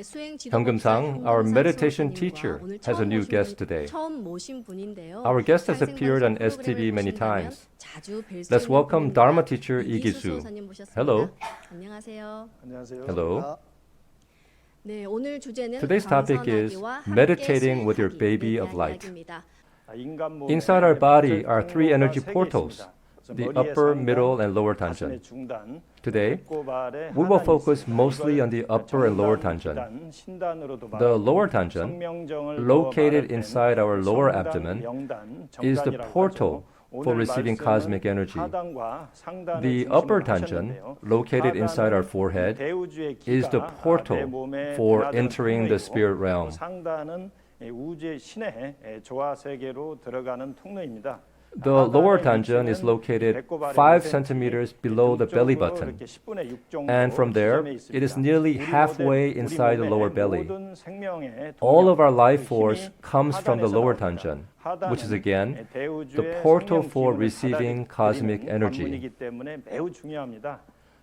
Sang, our meditation teacher, has a new guest today. Our guest has appeared on STB many times. Let's welcome Dharma teacher Lee-Gi-soo. Hello. Hello. Today's topic is meditating with your baby of light. Inside our body are three energy portals, the upper, middle, and lower danjeon. Today, we will focus mostly on the upper and lower danjeon. The lower danjeon, located inside our lower abdomen, is the portal for receiving cosmic energy. The upper danjeon, located inside our forehead, is the portal for entering the spirit realm. The lower danjeon is located 5 centimeters below the belly button, and from there, it is nearly halfway inside the lower belly. All of our life force comes from the lower danjeon, which is again the portal for receiving cosmic energy.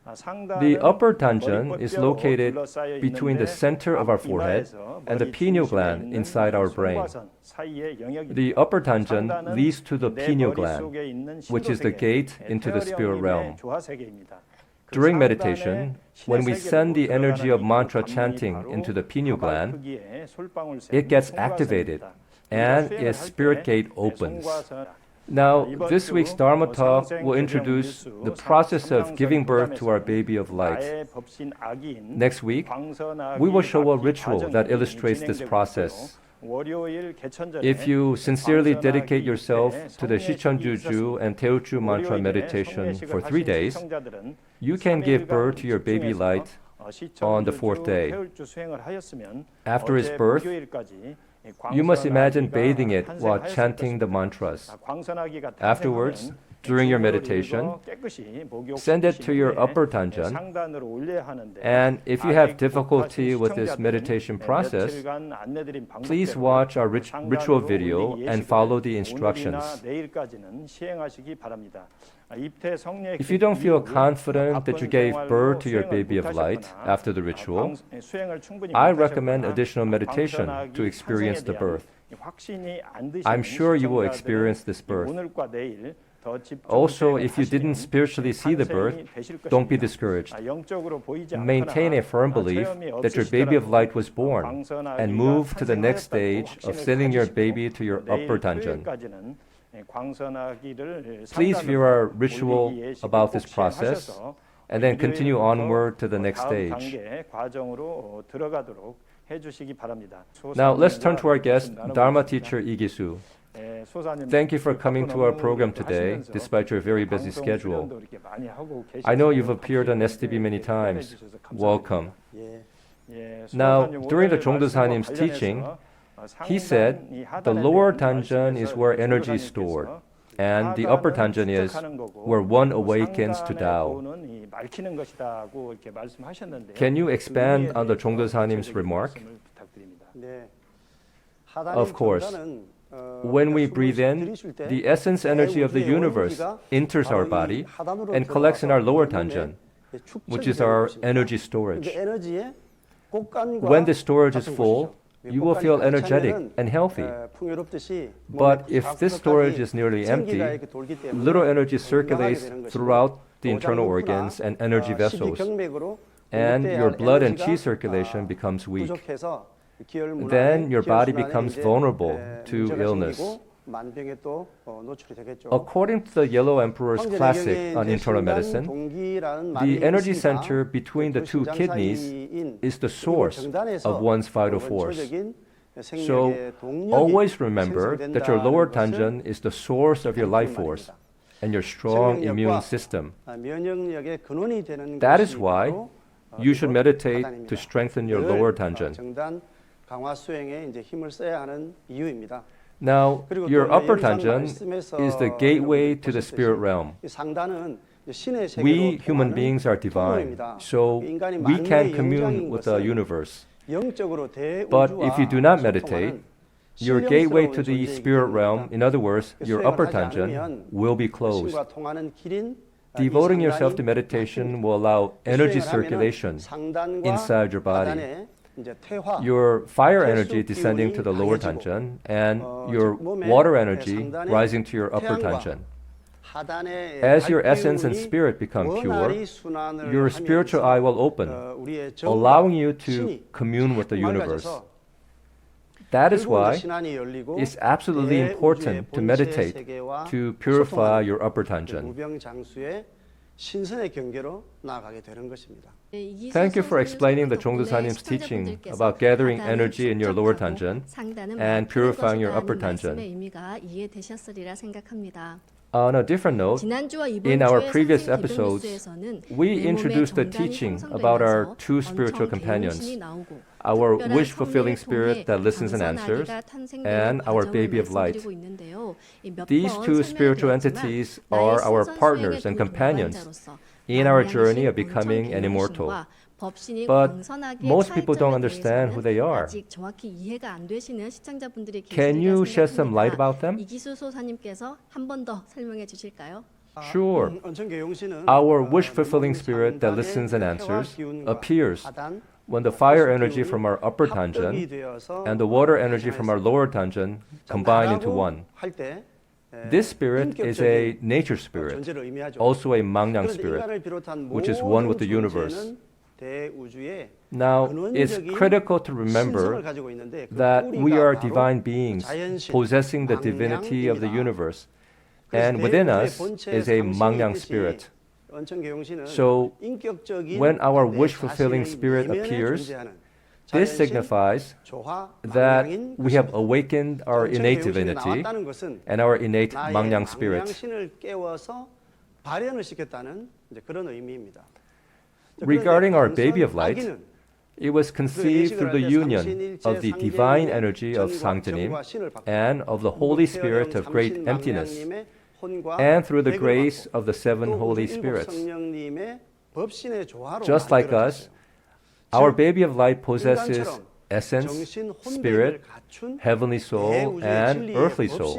The upper danjeon is located between the center of our forehead and the pineal gland inside our brain. The upper danjeon leads to the pineal gland, which is the gate into the spirit realm. During meditation, when we send the energy of mantra chanting into the pineal gland, it gets activated and its spirit gate opens. Now, this week's Dharma talk will introduce the process of giving birth to our baby of light. Next week, we will show a ritual that illustrates this process. If you sincerely dedicate yourself to the Shicheonjuju and Teochu mantra meditation for 3 days, you can give birth to your baby light on the 4th day. After its birth, you must imagine bathing it while chanting the mantras. Afterwards, during your meditation, send it to your upper danjeon. And if you have difficulty with this meditation process, please watch our ritual video and follow the instructions. If you don't feel confident that you gave birth to your baby of light after the ritual, I recommend additional meditation to experience the birth. I'm sure you will experience this birth. Also, if you didn't spiritually see the birth, don't be discouraged. Maintain a firm belief that your baby of light was born and move to the next stage of sending your baby to your upper danjeon. Please view our ritual about this process and then continue onward to the next stage. Now let's turn to our guest, Dharma teacher Lee-Gi-soo. Thank you for coming to our program today, despite your very busy schedule. I know you've appeared on STB many times. Welcome. Now, during the Jongdosanim's teaching, he said the lower danjeon is where energy is stored, and the upper danjeon is where one awakens to Tao. Can you expand on the Jongdosanim's remark? Of course. When we breathe in, the essence energy of the universe enters our body and collects in our lower danjeon, which is our energy storage. When the storage is full, you will feel energetic and healthy. But if this storage is nearly empty, little energy circulates throughout the internal organs and energy vessels, and your blood and qi circulation becomes weak. Then your body becomes vulnerable to illness. According to the Yellow Emperor's classic on internal medicine, the energy center between the two kidneys is the source of one's vital force. So always remember that your lower danjeon is the source of your life force and your strong immune system. That is why you should meditate to strengthen your lower danjeon. Now, your upper danjeon is the gateway to the spirit realm. We human beings are divine, so we can commune with the universe. But if you do not meditate, your gateway to the spirit realm, in other words, your upper danjeon, will be closed. Devoting yourself to meditation will allow energy circulation inside your body. your fire energy descending to the lower danjeon, and your water energy rising to your upper danjeon. As your essence and spirit become pure, your spiritual eye will open, allowing you to commune with the universe. That is why it's absolutely important to meditate to purify your upper danjeon. Thank you for explaining the 종도사님's teaching about gathering energy in your lower danjeon and purifying your upper danjeon. On a different note, in our previous episodes, we introduced the teaching about our two spiritual companions, our wish-fulfilling spirit that listens and answers, and our baby of light. These two spiritual entities are our partners and companions in our journey of becoming an immortal. But most people don't understand who they are. Can you shed some light about them? Sure. Our wish-fulfilling spirit that listens and answers appears when the fire energy from our upper danjeon and the water energy from our lower danjeon combine into one. This spirit is a nature spirit, also a mangyang spirit, which is one with the universe. Now, it's critical to remember that we are divine beings possessing the divinity of the universe, and within us is a mangyang spirit. So, when our wish-fulfilling spirit appears, this signifies that we have awakened our innate divinity and our innate mangyang spirit. Regarding our baby of light, it was conceived through the union of the divine energy of Sangjenim and of the Holy Spirit of great emptiness, and through the grace of the seven Holy Spirits. Just like us, our baby of light possesses essence, spirit, heavenly soul, and earthly soul.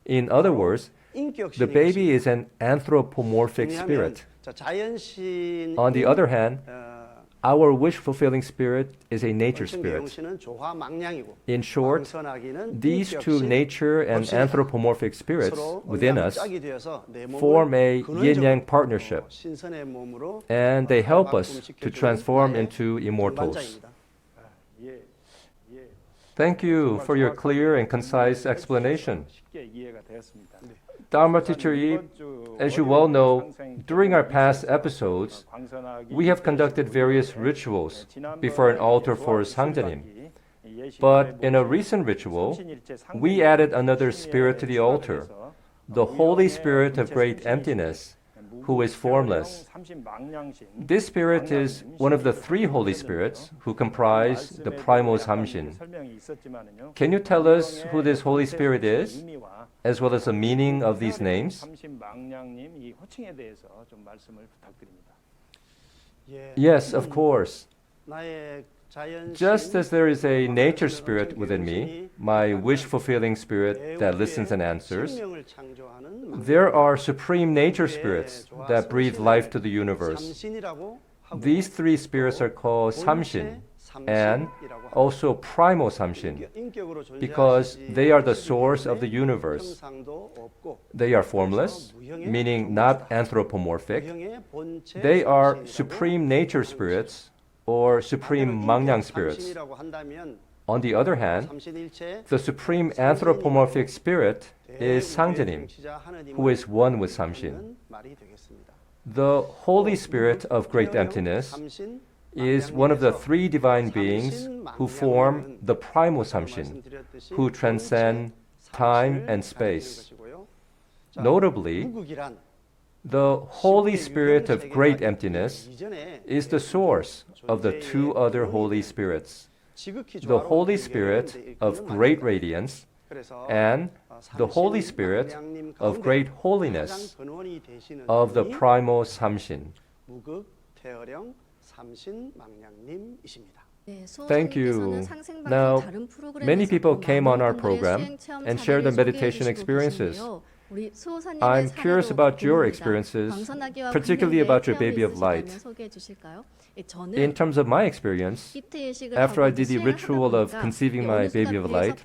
In other words, the baby is an anthropomorphic spirit. On the other hand, our wish-fulfilling spirit is a nature spirit. In short, these two nature and anthropomorphic spirits within us form a yin-yang partnership, and they help us to transform into immortals. Thank you for your clear and concise explanation. Dharma teacher Yi, as you well know, during our past episodes, we have conducted various rituals before an altar for Sangjenim. But in a recent ritual, we added another spirit to the altar, the Holy Spirit of great emptiness, who is formless. This spirit is one of the three Holy Spirits who comprise the primal Samshin. Can you tell us who this Holy Spirit is, as well as the meaning of these names? Yes, of course. Just as there is a nature spirit within me, my wish-fulfilling spirit that listens and answers, there are supreme nature spirits that breathe life to the universe. These three spirits are called Samshin and also primal Samshin because they are the source of the universe. They are formless, meaning not anthropomorphic. They are supreme nature spirits or supreme mangyang spirits. On the other hand, the supreme anthropomorphic spirit is Sangjenim, who is one with Samshin. The Holy Spirit of great emptiness is one of the three divine beings who form the primal Samshin, who transcend time and space. Notably, the Holy Spirit of great emptiness is the source of the two other Holy Spirits, the Holy Spirit of great radiance and the Holy Spirit of great holiness of the primal Samshin. Thank you. Now, many people came on our program and shared their meditation experiences. I'm curious about your experiences, particularly about your baby of light. In terms of my experience, after I did the ritual of conceiving my baby of light,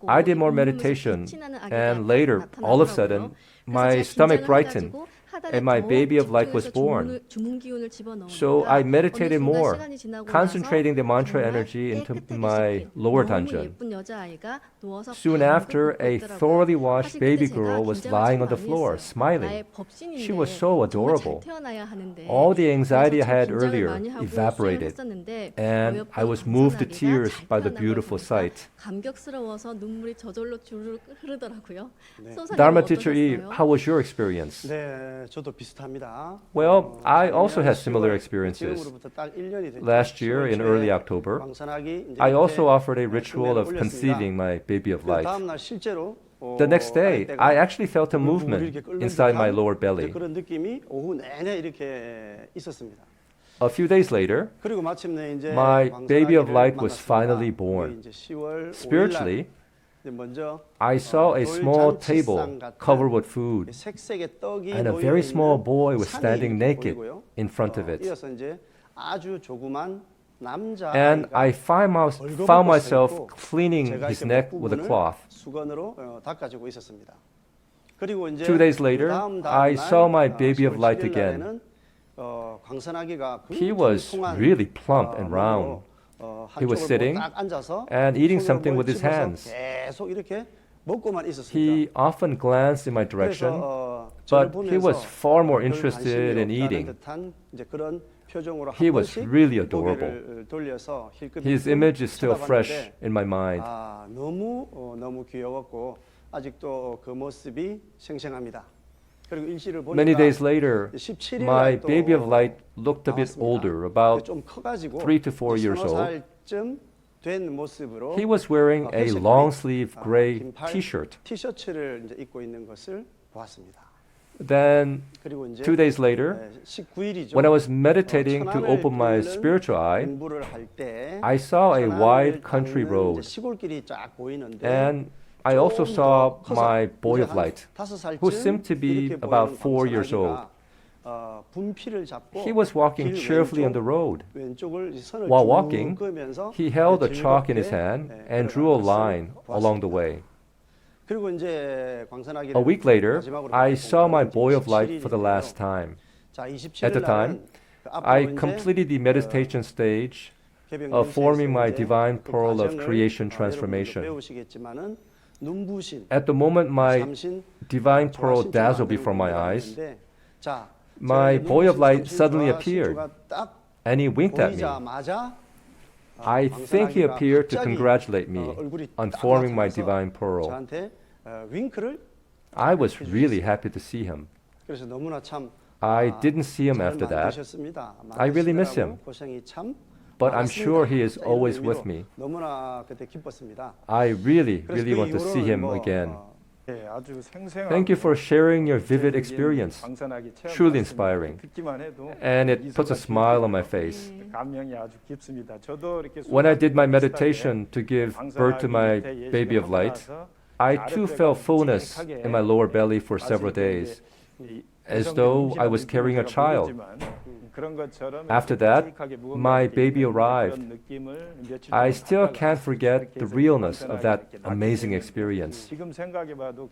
I did more meditation, and later, all of a sudden, my stomach brightened, and my baby of light was born. So I meditated more, concentrating the mantra energy into my lower danjeon. Soon after, a thoroughly washed baby girl was lying on the floor, smiling. She was so adorable. All the anxiety I had earlier evaporated, and I was moved to tears by the beautiful sight. Dharma teacher Yi, how was your experience? Well, I also had similar experiences. Last year, in early October, I also offered a ritual of conceiving my baby of light. The next day, I actually felt a movement inside my lower belly. A few days later, my baby of light was finally born. Spiritually, I saw a small table covered with food, and a very small boy was standing naked in front of it. And I found myself cleaning his neck with a cloth. 2 days later, I saw my baby of light again. He was really plump and round. He was sitting and eating something with his hands. He often glanced in my direction, but he was far more interested in eating. He was really adorable. His image is still fresh in my mind. Many days later, my baby of light looked a bit older, about 3 to 4 years old. He was wearing a long-sleeve gray T-shirt. Then, 2 days later, when I was meditating to open my spiritual eye, I saw a wide country road, and I also saw my boy of light, who seemed to be about 4 years old. He was walking cheerfully on the road. While walking, he held a chalk in his hand and drew a line along the way. A week later, I saw my boy of light for the last time. At the time, I completed the meditation stage of forming my divine pearl of creation transformation. At the moment my divine pearl dazzled before my eyes, my boy of light suddenly appeared, and he winked at me. I think he appeared to congratulate me on forming my divine pearl. I was really happy to see him. I didn't see him after that. I really miss him, but I'm sure he is always with me. I really want to see him again. Thank you for sharing your vivid experience. Truly inspiring. And it puts a smile on my face. When I did my meditation to give birth to my baby of light, I too felt fullness in my lower belly for several days, as though I was carrying a child. After that, my baby arrived. I still can't forget the realness of that amazing experience.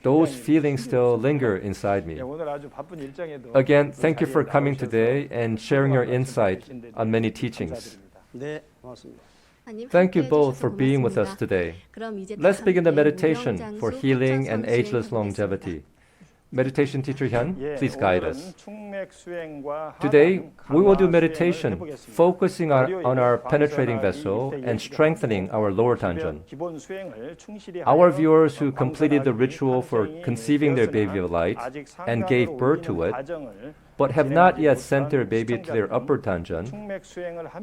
Those feelings still linger inside me. Again, thank you for coming today and sharing your insight on many teachings. Thank you both for being with us today. Let's begin the meditation for healing and ageless longevity. Meditation teacher Hyun, please guide us. Today, we will do meditation focusing on our penetrating vessel and strengthening our lower danjeon. Our viewers who completed the ritual for conceiving their baby of light and gave birth to it, but have not yet sent their baby to their upper danjeon,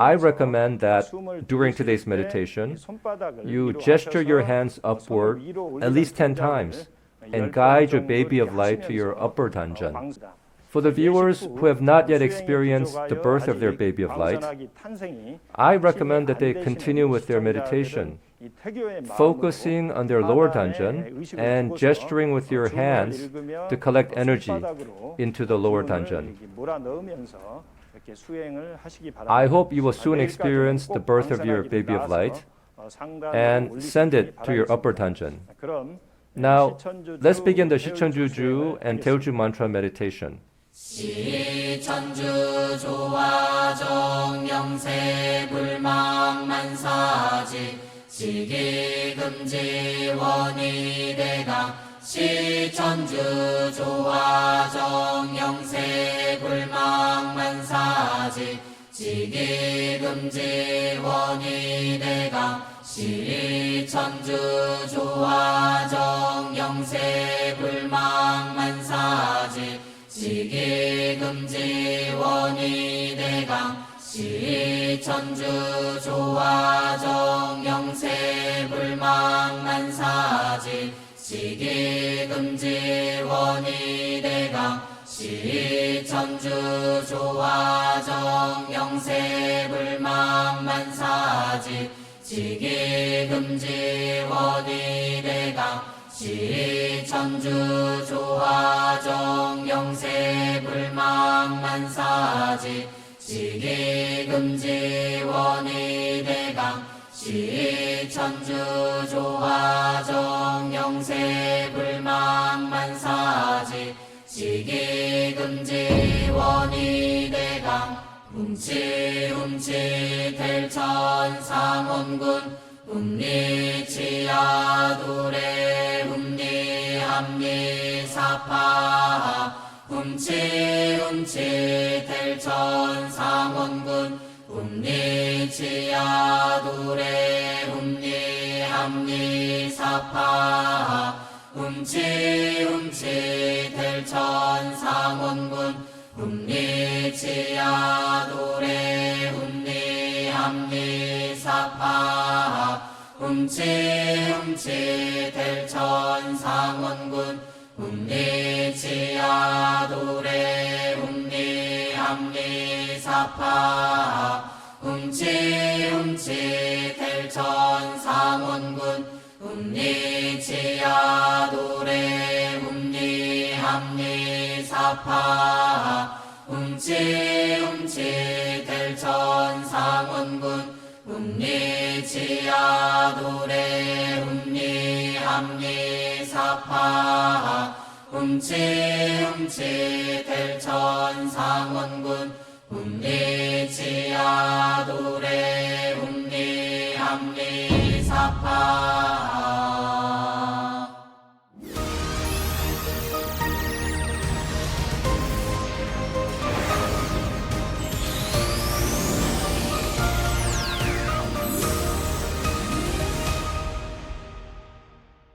I recommend that during today's meditation, you gesture your hands upward at least 10 times and guide your baby of light to your upper danjeon. For the viewers who have not yet experienced the birth of their baby of light, I recommend that they continue with their meditation focusing on their lower danjeon and gesturing with your hands to collect energy into the lower danjeon. I hope you will soon experience the birth of your baby of light and send it to your upper danjeon. Now, let's begin the 시천주주 and 대우주 mantra meditation. 시천주 조화정 영세 불망만사지 지기금지 원이대강 시천주 조화정 영세 불망만사지 지기금지 원이대강 시천주 조화정 영세 불망만사지 지기금지 원이대강 시천주 조화정 영세 불망만사지 지기금지 원이대강 시천주 조화정 영세 불망만사지 지기금지 원이대강 시천주 조화정 영세 불망만사지 지기금지 원이대강 시천주 조화정 영세 불망만사지 지기금지 원이대강 훔치 델천상원군 훔리치야도래 훔리합리사파 훔치 델천상원군 훔리치야도래 훔리합리사파 훔치 델천상원군 훔리치야도래 훔리합리사파 훔치 델천상원군 훔리치야도래 훔리합리사파 훔치 델천상원군 훔리치야도래 훔리합리사파 훔치 델천상원군 훔리치야도래 훔리합리사파 훔치 델천상원군 훔리치야도래 훔리합리사파